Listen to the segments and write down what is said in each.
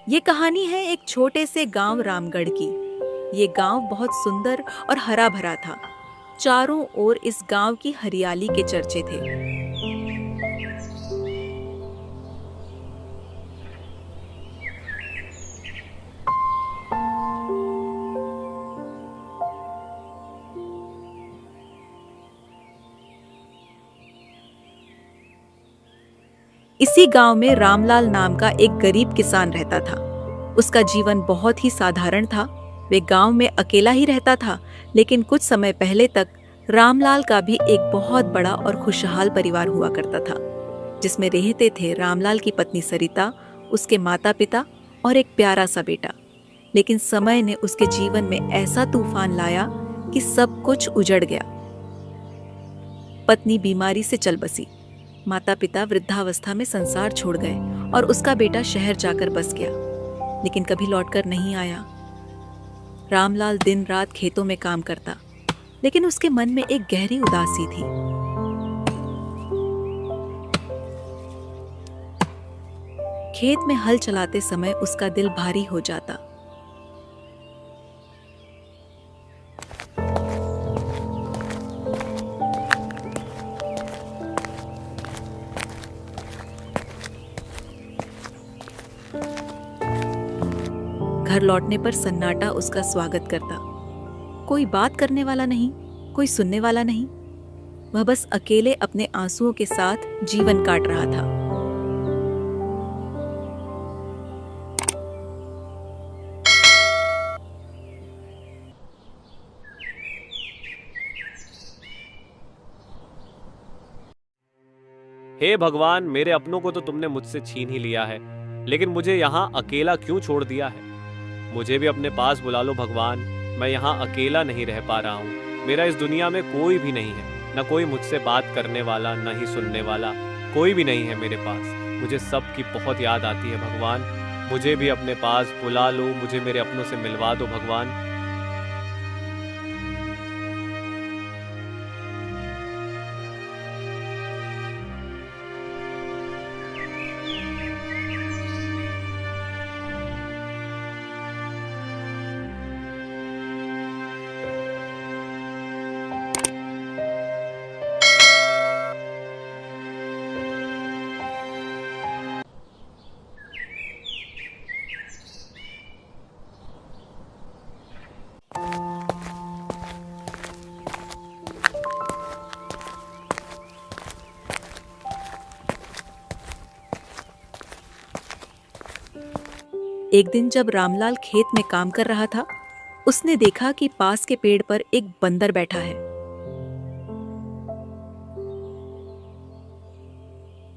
ये कहानी है एक छोटे से गांव रामगढ़ की। ये गांव बहुत सुंदर और हरा भरा था। चारों ओर इस गांव की हरियाली के चर्चे थे। इसी गांव में रामलाल नाम का एक गरीब किसान रहता था। उसका जीवन बहुत ही साधारण था। वे गांव में अकेला ही रहता था, लेकिन कुछ समय पहले तक रामलाल का भी एक बहुत बड़ा और खुशहाल परिवार हुआ करता था, जिसमें रहते थे रामलाल की पत्नी सरिता, उसके माता पिता और एक प्यारा सा बेटा। लेकिन समय ने उसके जीवन में ऐसा तूफान लाया कि सब कुछ उजड़ गया। पत्नी बीमारी से चल बसी, माता पिता वृद्धावस्था में संसार छोड़ गए और उसका बेटा शहर जाकर बस गया, लेकिन कभी लौटकर नहीं आया। रामलाल दिन रात खेतों में काम करता, लेकिन उसके मन में एक गहरी उदासी थी। खेत में हल चलाते समय उसका दिल भारी हो जाता। घर लौटने पर सन्नाटा उसका स्वागत करता। कोई बात करने वाला नहीं, कोई सुनने वाला नहीं। वह बस अकेले अपने आंसुओं के साथ जीवन काट रहा था। हे भगवान, मेरे अपनों को तो तुमने मुझसे छीन ही लिया है, लेकिन मुझे यहाँ अकेला क्यों छोड़ दिया है? मुझे भी अपने पास बुला लो भगवान। मैं यहाँ अकेला नहीं रह पा रहा हूँ। मेरा इस दुनिया में कोई भी नहीं है, न कोई मुझसे बात करने वाला, न ही सुनने वाला। कोई भी नहीं है मेरे पास। मुझे सबकी बहुत याद आती है भगवान। मुझे भी अपने पास बुला लो, मुझे मेरे अपनों से मिलवा दो भगवान। एक दिन जब रामलाल खेत में काम कर रहा था, उसने देखा कि पास के पेड़ पर एक बंदर बैठा है।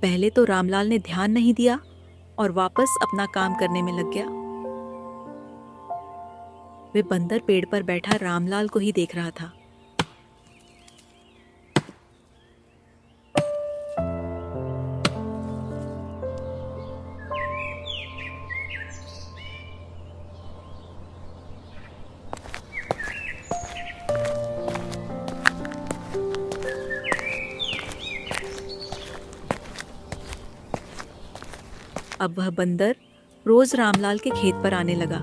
पहले तो रामलाल ने ध्यान नहीं दिया और वापस अपना काम करने में लग गया। वे बंदर पेड़ पर बैठा रामलाल को ही देख रहा था। अब वह बंदर रोज रामलाल के खेत पर आने लगा।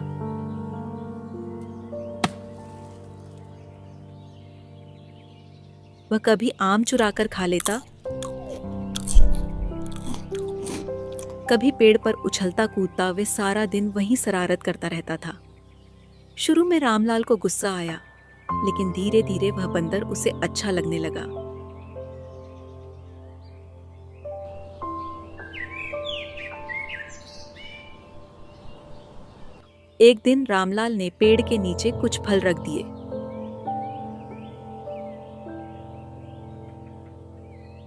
वह कभी आम चुराकर खा लेता, कभी पेड़ पर उछलता कूदता वे सारा दिन वहीं शरारत करता रहता था। शुरू में रामलाल को गुस्सा आया, लेकिन धीरे धीरे वह बंदर उसे अच्छा लगने लगा। एक दिन रामलाल ने पेड़ के नीचे कुछ फल रख दिए।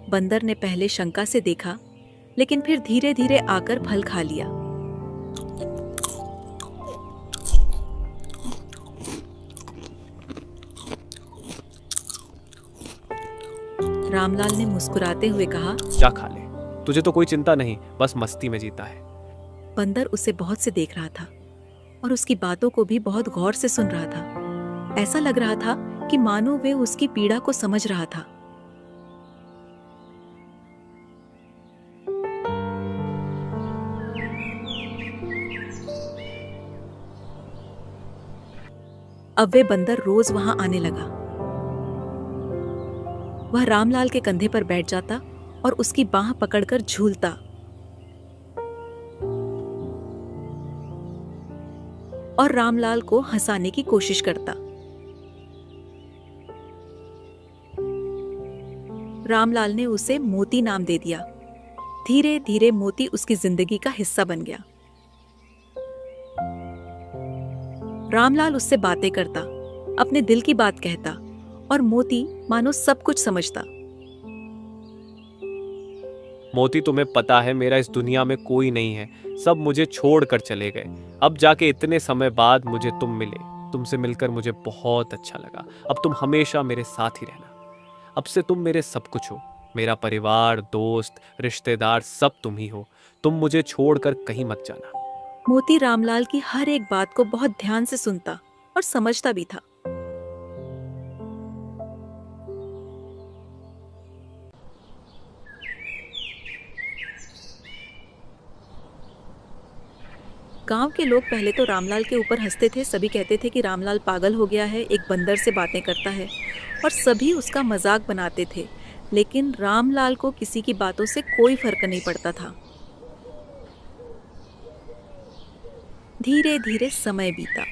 बंदर ने पहले शंका से देखा, लेकिन फिर धीरे धीरे आकर फल खा लिया। रामलाल ने मुस्कुराते हुए कहा, जा खा ले, तुझे तो कोई चिंता नहीं, बस मस्ती में जीता है। बंदर उसे बहुत से देख रहा था और उसकी बातों को भी बहुत गौर से सुन रहा था। ऐसा लग रहा था कि मानो वे उसकी पीड़ा को समझ रहा था। अब वे बंदर रोज वहां आने लगा। वह रामलाल के कंधे पर बैठ जाता और उसकी बाह पकड़कर झूलता और रामलाल को हंसाने की कोशिश करता। रामलाल ने उसे मोती नाम दे दिया। धीरे धीरे मोती उसकी जिंदगी का हिस्सा बन गया। रामलाल उससे बातें करता, अपने दिल की बात कहता और मोती मानो सब कुछ समझता। मोती, तुम्हें पता है मेरा इस दुनिया में कोई नहीं है, सब मुझे छोड़ कर चले गए। अब जाके इतने समय बाद मुझे तुम मिले, तुमसे मिलकर मुझे बहुत अच्छा लगा। अब तुम हमेशा मेरे साथ ही रहना। अब से तुम मेरे सब कुछ हो, मेरा परिवार, दोस्त, रिश्तेदार, सब तुम ही हो। तुम मुझे छोड़कर कहीं मत जाना। मोती रामलाल की हर एक बात को बहुत ध्यान से सुनता और समझता भी था। गांव के लोग पहले तो रामलाल के ऊपर हंसते थे। सभी कहते थे कि रामलाल पागल हो गया है, एक बंदर से बातें करता है, और सभी उसका मजाक बनाते थे। लेकिन रामलाल को किसी की बातों से कोई फर्क नहीं पड़ता था। धीरे धीरे समय बीता।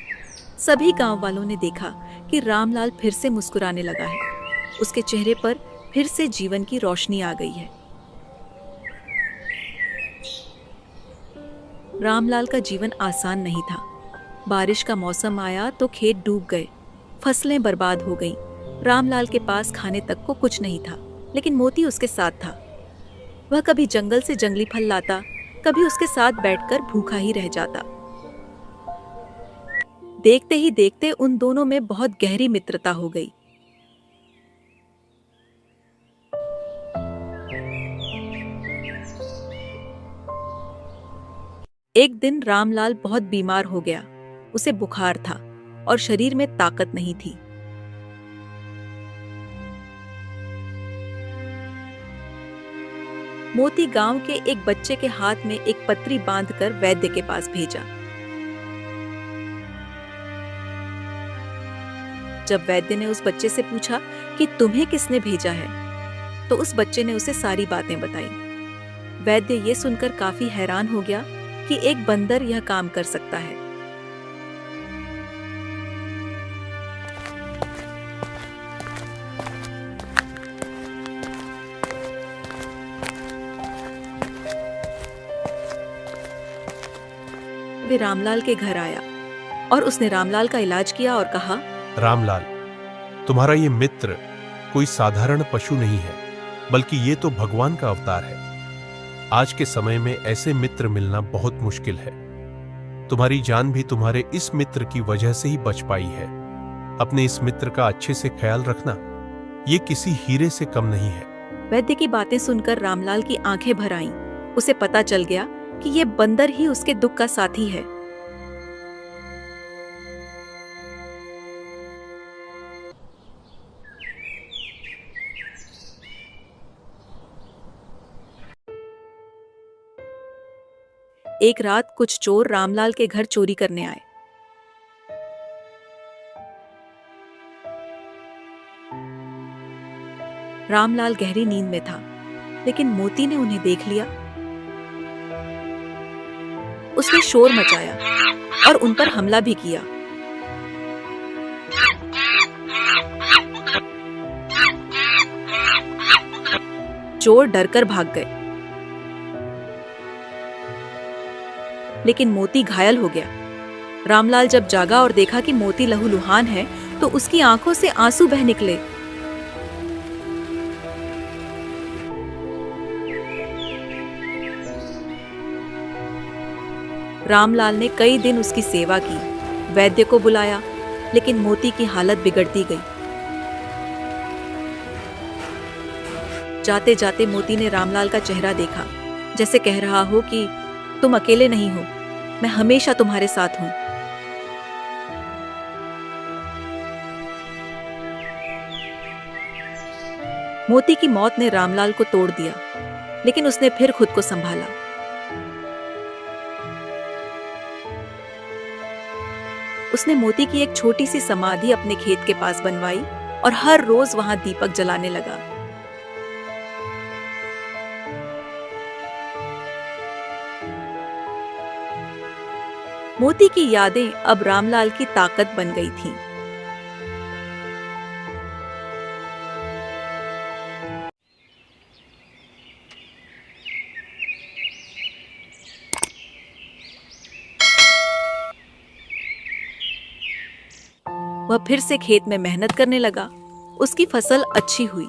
सभी गांव वालों ने देखा कि रामलाल फिर से मुस्कुराने लगा है। उसके चेहरे पर फिर से जीवन की रोशनी आ गई है। रामलाल का जीवन आसान नहीं था। बारिश का मौसम आया तो खेत डूब गए, फसलें बर्बाद हो गईं। रामलाल के पास खाने तक को कुछ नहीं था, लेकिन मोती उसके साथ था। वह कभी जंगल से जंगली फल लाता, कभी उसके साथ बैठकर भूखा ही रह जाता। देखते ही देखते उन दोनों में बहुत गहरी मित्रता हो गई। एक दिन रामलाल बहुत बीमार हो गया। उसे बुखार था और शरीर में ताकत नहीं थी। मोती गांव के एक बच्चे के हाथ में एक पत्री बांधकर वैद्य के पास भेजा। जब वैद्य ने उस बच्चे से पूछा कि तुम्हें किसने भेजा है, तो उस बच्चे ने उसे सारी बातें बताई। वैद्य ये सुनकर काफी हैरान हो गया कि एक बंदर यह काम कर सकता है। वे रामलाल के घर आया और उसने रामलाल का इलाज किया और कहा, रामलाल, तुम्हारा ये मित्र कोई साधारण पशु नहीं है, बल्कि ये तो भगवान का अवतार है। आज के समय में ऐसे मित्र मिलना बहुत मुश्किल है। तुम्हारी जान भी तुम्हारे इस मित्र की वजह से ही बच पाई है। अपने इस मित्र का अच्छे से ख्याल रखना, ये किसी हीरे से कम नहीं है। वैद्य की बातें सुनकर रामलाल की आंखें भर आईं। उसे पता चल गया कि ये बंदर ही उसके दुख का साथी है। एक रात कुछ चोर रामलाल के घर चोरी करने आए। रामलाल गहरी नींद में था, लेकिन मोती ने उन्हें देख लिया। उसने शोर मचाया और उन पर हमला भी किया। चोर डरकर भाग गए, लेकिन मोती घायल हो गया। रामलाल जब जागा और देखा कि मोती लहूलुहान है, तो उसकी आंखों से आंसू बह निकले। रामलाल ने कई दिन उसकी सेवा की, वैद्य को बुलाया, लेकिन मोती की हालत बिगड़ती गई। जाते जाते मोती ने रामलाल का चेहरा देखा, जैसे कह रहा हो कि तुम अकेले नहीं हो, मैं हमेशा तुम्हारे साथ हूं। मोती की मौत ने रामलाल को तोड़ दिया, लेकिन उसने फिर खुद को संभाला। उसने मोती की एक छोटी सी समाधि अपने खेत के पास बनवाई और हर रोज वहां दीपक जलाने लगा। मोती की यादें अब रामलाल की ताकत बन गई थीं। वह फिर से खेत में मेहनत करने लगा। उसकी फसल अच्छी हुई।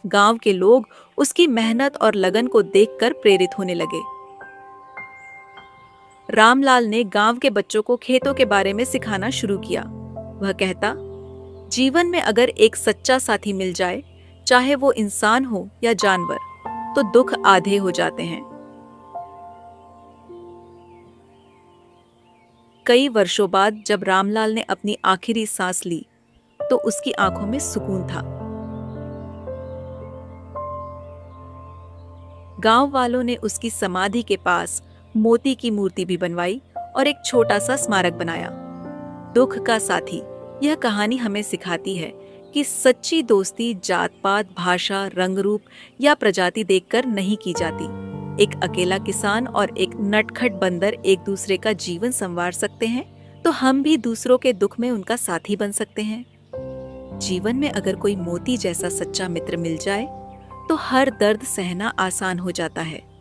गांव के लोग उसकी मेहनत और लगन को देखकर प्रेरित होने लगे। रामलाल ने गांव के बच्चों को खेतों के बारे में सिखाना शुरू किया। वह कहता, जीवन में अगर एक सच्चा साथी मिल जाए, चाहे वो इंसान हो या जानवर, तो दुख आधे हो जाते हैं। कई वर्षों बाद जब रामलाल ने अपनी आखिरी सांस ली, तो उसकी आंखों में सुकून था। गांव वालों ने उसकी समाधि के पास मोती की मूर्ति भी बनवाई और एक छोटा सा स्मारक बनाया। दुख का साथी, यह कहानी हमें सिखाती है कि सच्ची दोस्ती जात पात, भाषा, रंग रूप या प्रजाति देखकर नहीं की जाती। एक अकेला किसान और एक नटखट बंदर एक दूसरे का जीवन संवार सकते हैं, तो हम भी दूसरों के दुख में उनका साथी बन सकते हैं। जीवन में अगर कोई मोती जैसा सच्चा मित्र मिल जाए, तो हर दर्द सहना आसान हो जाता है।